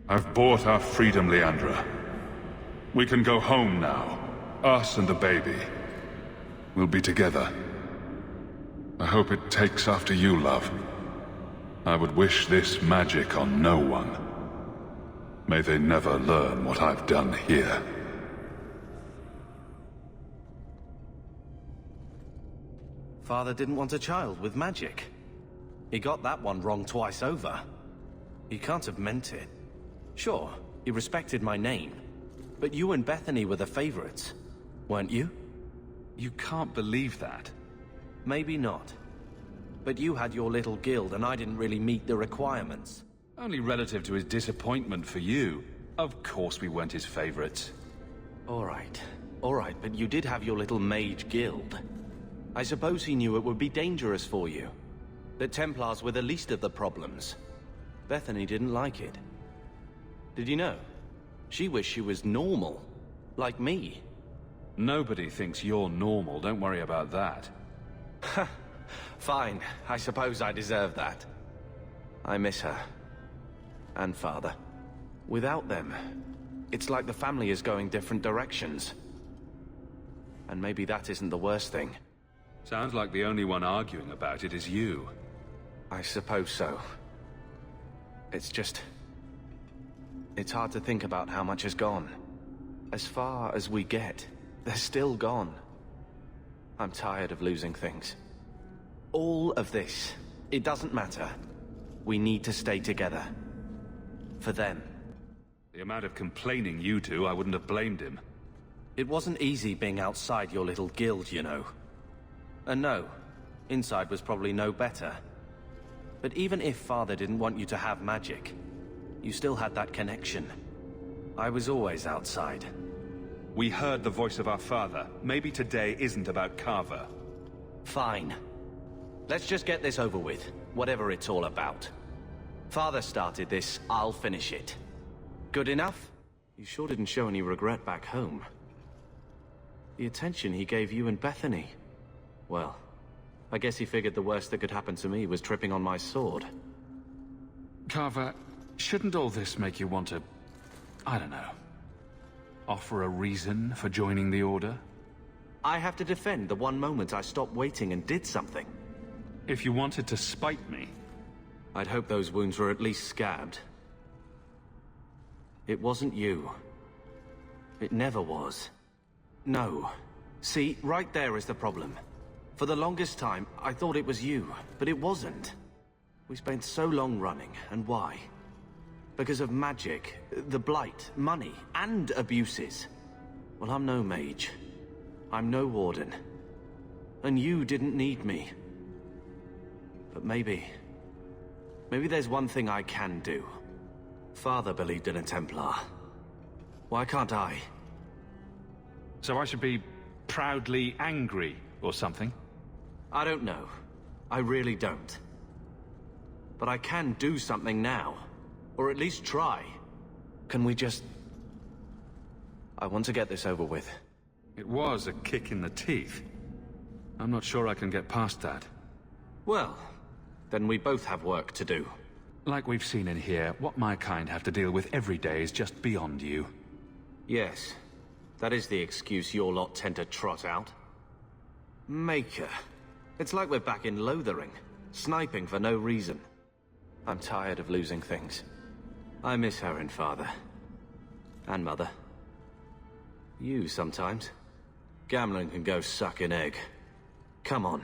I've bought our freedom, Leandra. We can go home now. Us and the baby. We'll be together. I hope it takes after you, love. I would wish this magic on no one. May they never learn what I've done here. Father didn't want a child with magic. He got that one wrong twice over. He can't have meant it. Sure, he respected my name. But you and Bethany were the favorites, weren't you? You can't believe that. Maybe not. But you had your little guild and I didn't really meet the requirements. Only relative to his disappointment for you. Of course we weren't his favorites. Alright, but you did have your little mage guild. I suppose he knew it would be dangerous for you. The Templars were the least of the problems. Bethany didn't like it. Did you know? She wished she was normal. Like me. Nobody thinks you're normal, don't worry about that. Fine, I suppose I deserve that. I miss her. And Father. Without them, it's like the family is going different directions. And maybe that isn't the worst thing. Sounds like the only one arguing about it is you. I suppose so. It's just... It's hard to think about how much has gone. As far as we get, they're still gone. I'm tired of losing things. All of this, it doesn't matter. We need to stay together. For them. The amount of complaining you do, I wouldn't have blamed him. It wasn't easy being outside your little guild, you know. And no, inside was probably no better. But even if Father didn't want you to have magic, you still had that connection. I was always outside. We heard the voice of our father. Maybe today isn't about Carver. Fine. Let's just get this over with, whatever it's all about. Father started this, I'll finish it. Good enough? You sure didn't show any regret back home. The attention he gave you and Bethany. Well, I guess he figured the worst that could happen to me was tripping on my sword. Carver, shouldn't all this make you want to... I don't know... offer a reason for joining the Order? I have to defend the one moment I stopped waiting and did something. If you wanted to spite me... I'd hope those wounds were at least scabbed. It wasn't you. It never was. No. See, right there is the problem. For the longest time, I thought it was you, but it wasn't. We spent so long running, and why? Because of magic, the blight, money, and abuses. Well, I'm no mage. I'm no warden. And you didn't need me. But maybe there's one thing I can do. Father believed in a Templar. Why can't I? So I should be proudly angry or something? I don't know. I really don't. But I can do something now. Or at least try. Can we just... I want to get this over with. It was a kick in the teeth. I'm not sure I can get past that. Well, then we both have work to do. Like we've seen in here, what my kind have to deal with every day is just beyond you. Yes. That is the excuse your lot tend to trot out. Maker. It's like we're back in Lothering, sniping for no reason. I'm tired of losing things. I miss her and Father. And Mother. You sometimes. Gambling can go suck an egg. Come on.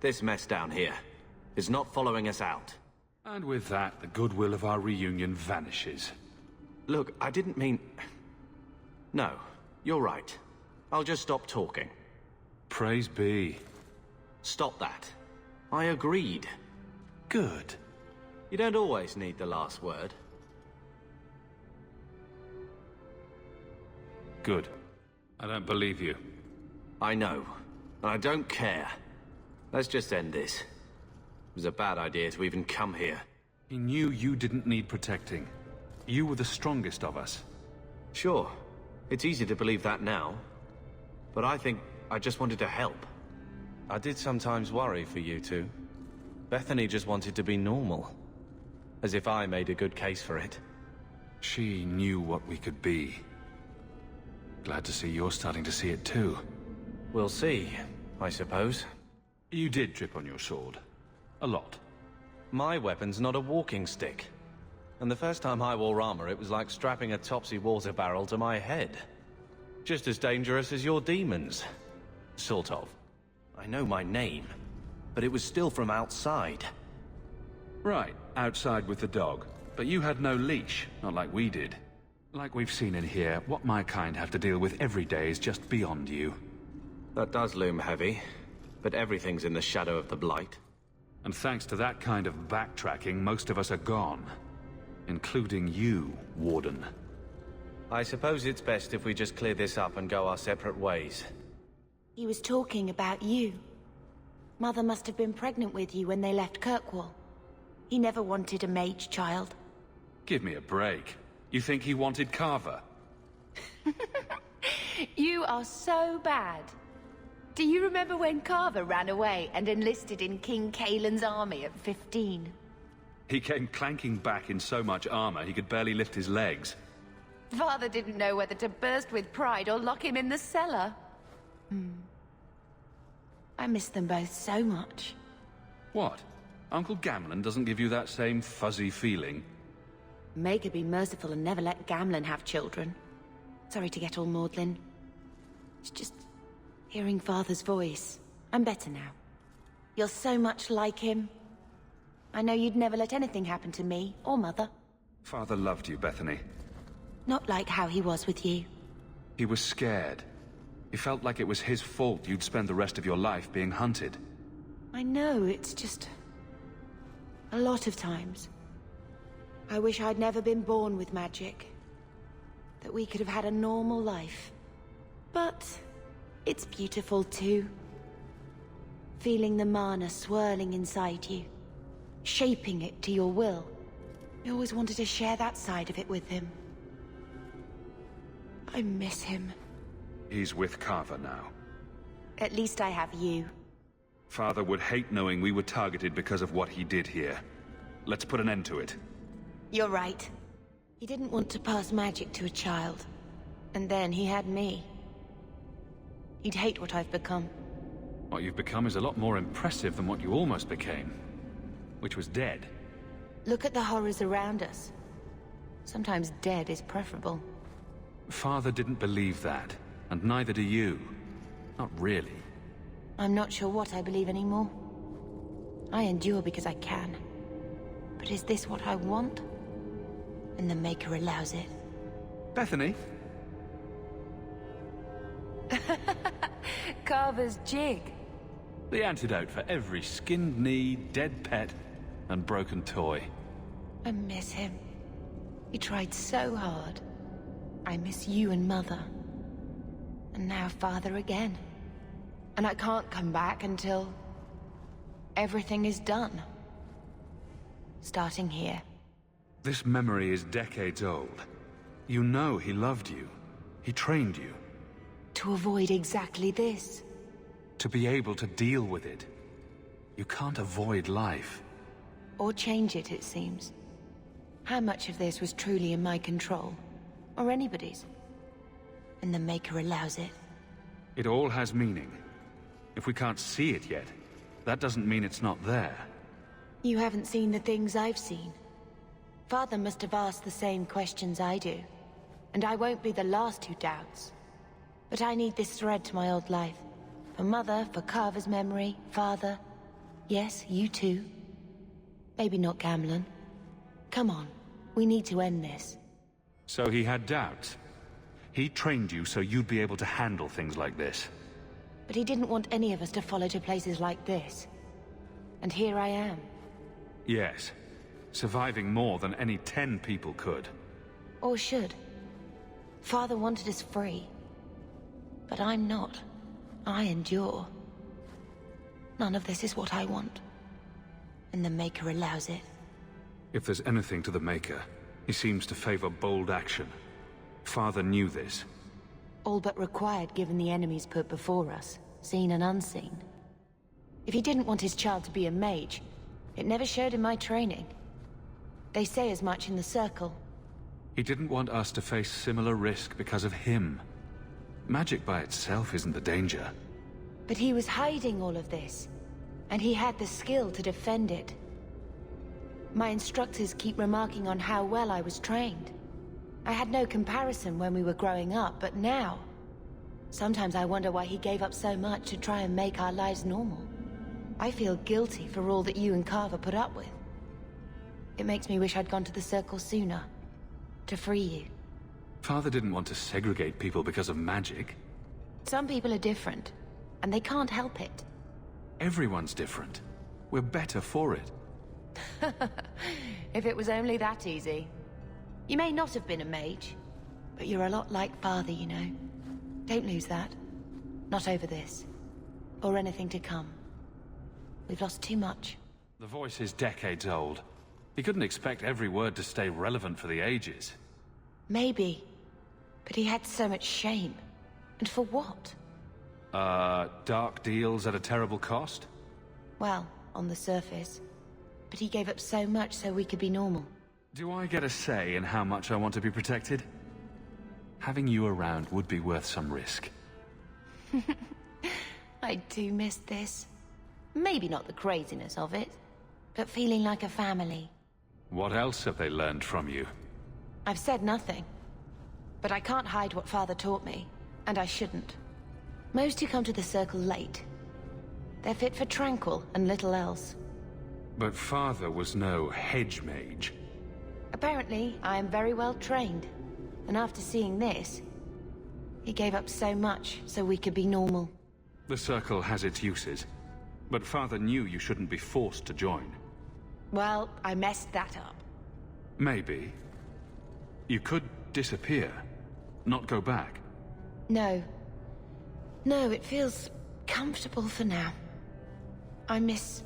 This mess down here is not following us out. And with that, the goodwill of our reunion vanishes. Look, I didn't mean... No, you're right. I'll just stop talking. Praise be. Stop that. I agreed. Good. You don't always need the last word. Good. I don't believe you. I know. And I don't care. Let's just end this. It was a bad idea to even come here. He knew you didn't need protecting. You were the strongest of us. Sure. It's easy to believe that now. But I think I just wanted to help. I did sometimes worry for you two. Bethany just wanted to be normal. As if I made a good case for it. She knew what we could be. Glad to see you're starting to see it too. We'll see, I suppose. You did trip on your sword. A lot. My weapon's not a walking stick. And the first time I wore armor, it was like strapping a topsy water barrel to my head. Just as dangerous as your demons. Sort of. I know my name, but it was still from outside. Right, outside with the dog. But you had no leash, not like we did. Like we've seen in here, what my kind have to deal with every day is just beyond you. That does loom heavy, but everything's in the shadow of the Blight. And thanks to that kind of backtracking, most of us are gone. Including you, Warden. I suppose it's best if we just clear this up and go our separate ways. He was talking about you. Mother must have been pregnant with you when they left Kirkwall. He never wanted a mage child. Give me a break. You think he wanted Carver? You are so bad. Do you remember when Carver ran away and enlisted in King Kaelin's army at 15? He came clanking back in so much armor he could barely lift his legs. Father didn't know whether to burst with pride or lock him in the cellar. I miss them both so much. What? Uncle Gamlen doesn't give you that same fuzzy feeling? May could be merciful and never let Gamlen have children. Sorry to get all maudlin. It's just hearing Father's voice. I'm better now. You're so much like him. I know you'd never let anything happen to me or Mother. Father loved you, Bethany. Not like how he was with you. He was scared. He felt like it was his fault you'd spend the rest of your life being hunted. I know, it's just... a lot of times. I wish I'd never been born with magic. That we could have had a normal life. But it's beautiful too. Feeling the mana swirling inside you. Shaping it to your will. I always wanted to share that side of it with him. I miss him. He's with Carver now. At least I have you. Father would hate knowing we were targeted because of what he did here. Let's put an end to it. You're right. He didn't want to pass magic to a child. And then he had me. He'd hate what I've become. What you've become is a lot more impressive than what you almost became. Which was dead. Look at the horrors around us. Sometimes dead is preferable. Father didn't believe that, and neither do you. Not really. I'm not sure what I believe anymore. I endure because I can. But is this what I want? And the Maker allows it. Bethany? Carver's jig. The antidote for every skinned knee, dead pet, and broken toy. I miss him. He tried so hard. I miss you and Mother. And now Father again. And I can't come back until... everything is done. Starting here. This memory is decades old. You know he loved you. He trained you. To avoid exactly this. To be able to deal with it. You can't avoid life. Or change it, it seems. How much of this was truly in my control? Or anybody's? And the Maker allows it. It all has meaning. If we can't see it yet, that doesn't mean it's not there. You haven't seen the things I've seen. Father must have asked the same questions I do. And I won't be the last who doubts. But I need this thread to my old life. For Mother, for Carver's memory, Father. Yes, you too. Maybe not Gamlen. Come on, we need to end this. So he had doubts. He trained you so you'd be able to handle things like this. But he didn't want any of us to follow to places like this. And here I am. Yes. Surviving more than any 10 people could. Or should. Father wanted us free. But I'm not. I endure. None of this is what I want. And the Maker allows it. If there's anything to the Maker, he seems to favor bold action. Father knew this. All but required given the enemies put before us, seen and unseen. If he didn't want his child to be a mage, it never showed in my training. They say as much in the Circle. He didn't want us to face similar risk because of him. Magic by itself isn't the danger. But he was hiding all of this, and he had the skill to defend it. My instructors keep remarking on how well I was trained. I had no comparison when we were growing up, but now... sometimes I wonder why he gave up so much to try and make our lives normal. I feel guilty for all that you and Carver put up with. It makes me wish I'd gone to the Circle sooner, to free you. Father didn't want to segregate people because of magic. Some people are different, and they can't help it. Everyone's different. We're better for it. If it was only that easy. You may not have been a mage, but you're a lot like Father, you know. Don't lose that. Not over this. Or anything to come. We've lost too much. The voice is decades old. He couldn't expect every word to stay relevant for the ages. Maybe. But he had so much shame. And for what? Dark deals at a terrible cost? Well, on the surface. But he gave up so much so we could be normal. Do I get a say in how much I want to be protected? Having you around would be worth some risk. I do miss this. Maybe not the craziness of it, but feeling like a family. What else have they learned from you? I've said nothing. But I can't hide what Father taught me, and I shouldn't. Most who come to the Circle late. They're fit for Tranquil and little else. But Father was no hedge mage. Apparently, I am very well trained. And after seeing this, he gave up so much so we could be normal. The Circle has its uses, but Father knew you shouldn't be forced to join. Well, I messed that up. Maybe. You could disappear, not go back. No. No, it feels comfortable for now. I miss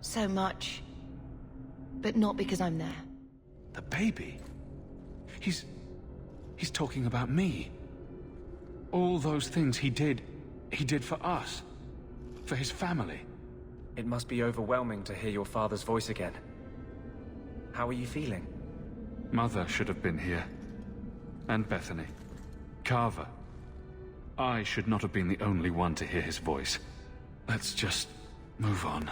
so much, but not because I'm there. The baby? He's talking about me. All those things he did for us. For his family. It must be overwhelming to hear your father's voice again. How are you feeling? Mother should have been here. And Bethany. Carver. I should not have been the only one to hear his voice. Let's just move on.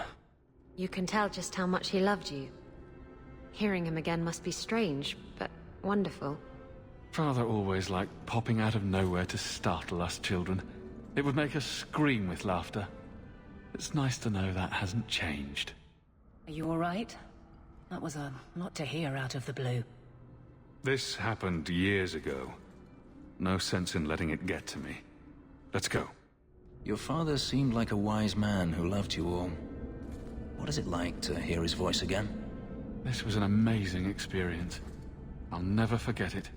You can tell just how much he loved you. Hearing him again must be strange, but wonderful. Father always liked popping out of nowhere to startle us children. It would make us scream with laughter. It's nice to know that hasn't changed. Are you all right? That was a lot to hear out of the blue. This happened years ago. No sense in letting it get to me. Let's go. Your father seemed like a wise man who loved you all. What is it like to hear his voice again? This was an amazing experience. I'll never forget it.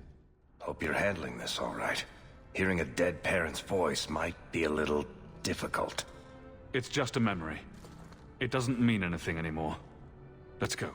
Hope you're handling this all right. Hearing a dead parent's voice might be a little difficult. It's just a memory. It doesn't mean anything anymore. Let's go.